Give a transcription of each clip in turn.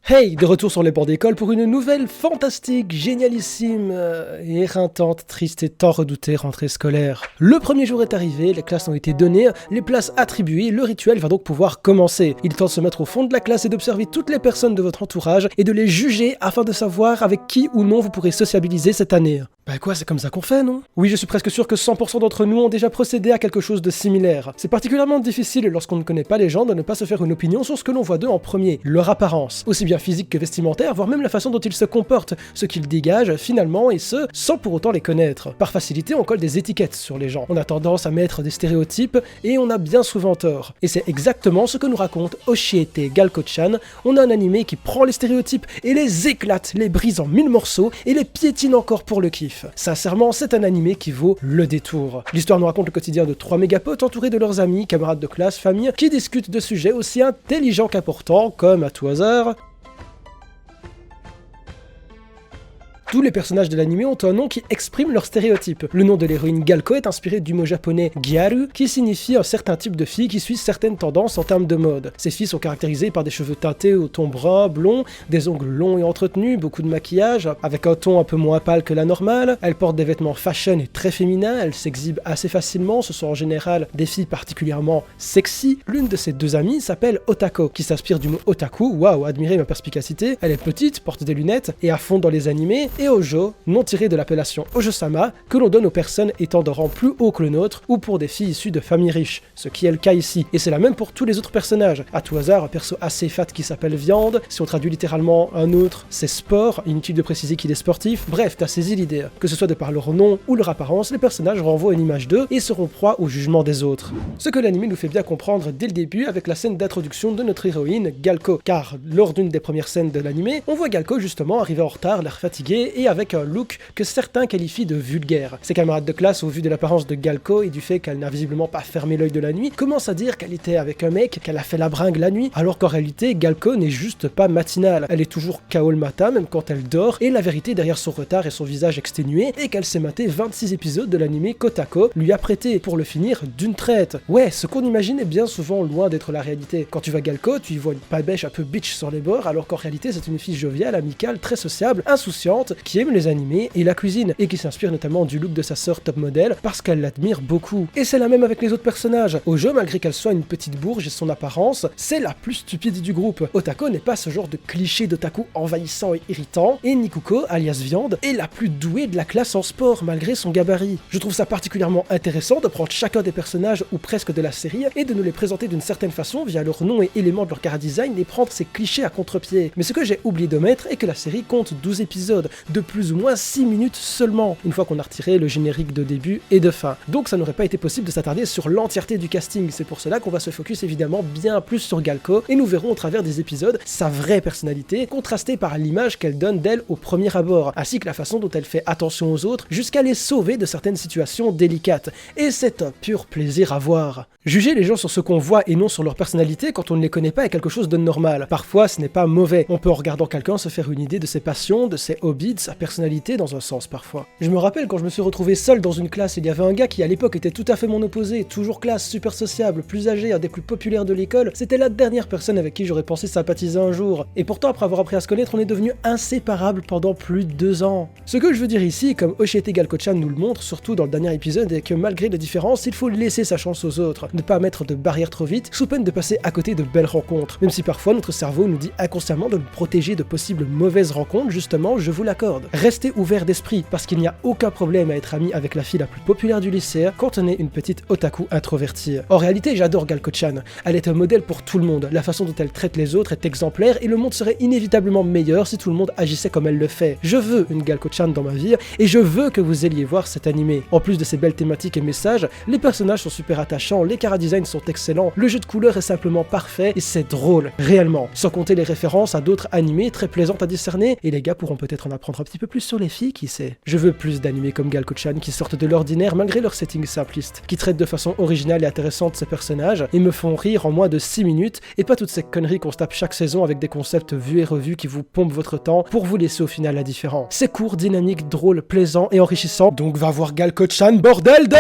Hey, de retour sur les bancs d'école pour une nouvelle fantastique, génialissime, éreintante, triste et tant redoutée rentrée scolaire. Le premier jour est arrivé, les classes ont été données, les places attribuées, le rituel va donc pouvoir commencer. Il est temps de se mettre au fond de la classe et d'observer toutes les personnes de votre entourage et de les juger afin de savoir avec qui ou non vous pourrez sociabiliser cette année. Bah quoi, c'est comme ça qu'on fait, non? Oui, je suis presque sûr que 100% d'entre nous ont déjà procédé à quelque chose de similaire. C'est particulièrement difficile lorsqu'on ne connaît pas les gens de ne pas se faire une opinion sur ce que l'on voit d'eux en premier, leur apparence, aussi bien physique que vestimentaire, voire même la façon dont ils se comportent, ce qu'ils dégagent finalement, et ce, sans pour autant les connaître. Par facilité, on colle des étiquettes sur les gens. On a tendance à mettre des stéréotypes, et on a bien souvent tort. Et c'est exactement ce que nous raconte Oshiete Galko-chan. On a un animé qui prend les stéréotypes et les éclate, les brise en 1000 morceaux, et les piétine encore pour le kiff. Sincèrement, c'est un animé qui vaut le détour. L'histoire nous raconte le quotidien de 3 mégapotes entourés de leurs amis, camarades de classe, famille, qui discutent de sujets aussi intelligents qu'importants, comme, à tout hasard, tous les personnages de l'anime ont un nom qui exprime leur stéréotype. Le nom de l'héroïne Galko est inspiré du mot japonais gyaru, qui signifie un certain type de fille qui suit certaines tendances en termes de mode. Ces filles sont caractérisées par des cheveux teintés au ton brun, blond, des ongles longs et entretenus, beaucoup de maquillage, avec un ton un peu moins pâle que la normale. Elles portent des vêtements fashion et très féminins, elles s'exhibent assez facilement, ce sont en général des filles particulièrement sexy. L'une de ces deux amies s'appelle Otako, qui s'inspire du mot otaku, waouh, admirez ma perspicacité. Elle est petite, porte des lunettes et à fond dans les animés, et Ojo, nom tiré de l'appellation Ojo-sama, que l'on donne aux personnes étant de rang plus haut que le nôtre, ou pour des filles issues de familles riches, ce qui est le cas ici. Et c'est la même pour tous les autres personnages. À tout hasard, un perso assez fat qui s'appelle Viande, si on traduit littéralement un autre, c'est Sport, inutile de préciser qu'il est sportif. Bref, t'as saisi l'idée. Que ce soit de par leur nom ou leur apparence, les personnages renvoient une image d'eux et seront proie au jugement des autres. Ce que l'anime nous fait bien comprendre dès le début avec la scène d'introduction de notre héroïne, Galko, car lors d'une des premières scènes de l'anime, on voit Galko justement arriver en retard, l'air fatigué et avec un look que certains qualifient de vulgaire. Ses camarades de classe, au vu de l'apparence de Galko et du fait qu'elle n'a visiblement pas fermé l'œil de la nuit, commencent à dire qu'elle était avec un mec, qu'elle a fait la bringue la nuit, alors qu'en réalité, Galko n'est juste pas matinale. Elle est toujours KO le matin, même quand elle dort, et la vérité derrière son retard et son visage exténué est qu'elle s'est maté 26 épisodes de l'anime qu'Otako lui a prêté pour le finir d'une traite. Ouais, ce qu'on imagine est bien souvent loin d'être la réalité. Quand tu vois Galko, tu y vois une pabèche un peu bitch sur les bords, alors qu'en réalité, c'est une fille joviale, amicale, très sociable, insouciante, qui aime les animés et la cuisine, et qui s'inspire notamment du look de sa sœur top model parce qu'elle l'admire beaucoup. Et c'est la même avec les autres personnages. Ojo, malgré qu'elle soit une petite bourge et son apparence, c'est la plus stupide du groupe. Otako n'est pas ce genre de cliché d'otaku envahissant et irritant, et Nikuko, alias Viande, est la plus douée de la classe en sport malgré son gabarit. Je trouve ça particulièrement intéressant de prendre chacun des personnages ou presque de la série et de nous les présenter d'une certaine façon via leur nom et éléments de leur chara-design et prendre ces clichés à contre-pied. Mais ce que j'ai oublié de mettre est que la série compte 12 épisodes, de plus ou moins 6 minutes seulement, une fois qu'on a retiré le générique de début et de fin. Donc ça n'aurait pas été possible de s'attarder sur l'entièreté du casting, c'est pour cela qu'on va se focus évidemment bien plus sur Galko, et nous verrons au travers des épisodes sa vraie personnalité, contrastée par l'image qu'elle donne d'elle au premier abord, ainsi que la façon dont elle fait attention aux autres, jusqu'à les sauver de certaines situations délicates. Et c'est un pur plaisir à voir. Juger les gens sur ce qu'on voit et non sur leur personnalité quand on ne les connaît pas est quelque chose de normal. Parfois, ce n'est pas mauvais. On peut en regardant quelqu'un se faire une idée de ses passions, de ses hobbies, de sa personnalité dans un sens parfois. Je me rappelle quand je me suis retrouvé seul dans une classe, il y avait un gars qui à l'époque était tout à fait mon opposé, toujours classe, super sociable, plus âgé, un des plus populaires de l'école. C'était la dernière personne avec qui j'aurais pensé sympathiser un jour. Et pourtant, après avoir appris à se connaître, on est devenus inséparables pendant plus de 2 ans. Ce que je veux dire ici, comme Oshiete Galko-chan nous le montre, surtout dans le dernier épisode, est que malgré les différences, il faut laisser sa chance aux autres. Ne pas mettre de barrières trop vite, sous peine de passer à côté de belles rencontres. Même si parfois notre cerveau nous dit inconsciemment de nous protéger de possibles mauvaises rencontres, justement, je vous l'accorde. Restez ouvert d'esprit, parce qu'il n'y a aucun problème à être ami avec la fille la plus populaire du lycée quand on est une petite otaku introvertie. En réalité, j'adore Galko-chan. Elle est un modèle pour tout le monde. La façon dont elle traite les autres est exemplaire et le monde serait inévitablement meilleur si tout le monde agissait comme elle le fait. Je veux une Galko-chan dans ma vie et je veux que vous alliez voir cet animé. En plus de ses belles thématiques et messages, les personnages sont super attachants, les chara-designs sont excellents, le jeu de couleurs est simplement parfait et c'est drôle, réellement. Sans compter les références à d'autres animés très plaisantes à discerner, et les gars pourront peut-être en apprendre un petit peu plus sur les filles, qui sait. Je veux plus d'animés comme Galko-chan qui sortent de l'ordinaire malgré leur setting simpliste, qui traitent de façon originale et intéressante ces personnages et me font rire en moins de 6 minutes, et pas toutes ces conneries qu'on se tape chaque saison avec des concepts vus et revus qui vous pompent votre temps pour vous laisser au final indifférent. C'est court, dynamique, drôle, plaisant et enrichissant, donc va voir Galko-chan, bordel de...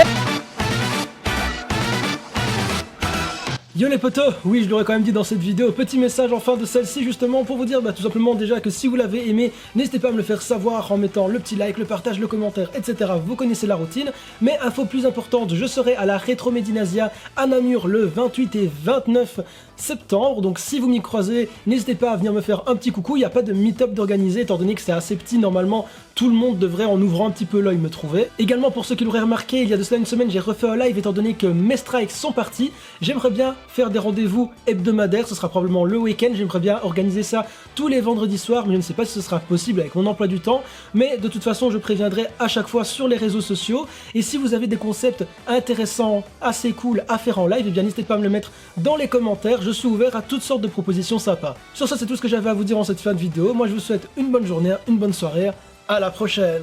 Yo les potos, oui je l'aurais quand même dit dans cette vidéo, petit message en fin de celle-ci justement pour vous dire tout simplement déjà que si vous l'avez aimé, n'hésitez pas à me le faire savoir en mettant le petit like, le partage, le commentaire, etc. Vous connaissez la routine, mais info plus importante, je serai à la Retro Medinasia à Namur le 28 et 29 septembre, donc si vous m'y croisez, n'hésitez pas à venir me faire un petit coucou, il n'y a pas de meet-up d'organiser étant donné que c'est assez petit, normalement tout le monde devrait en ouvrant un petit peu l'œil me trouver. Également pour ceux qui l'auraient remarqué, il y a de cela une semaine j'ai refait un live étant donné que mes strikes sont partis, j'aimerais bien faire des rendez-vous hebdomadaires, ce sera probablement le week-end, j'aimerais bien organiser ça tous les vendredis soirs, mais je ne sais pas si ce sera possible avec mon emploi du temps, mais de toute façon je préviendrai à chaque fois sur les réseaux sociaux, et si vous avez des concepts intéressants, assez cool à faire en live, eh bien n'hésitez pas à me le mettre dans les commentaires, je suis ouvert à toutes sortes de propositions sympas. Sur ça c'est tout ce que j'avais à vous dire en cette fin de vidéo, moi je vous souhaite une bonne journée, une bonne soirée, à la prochaine.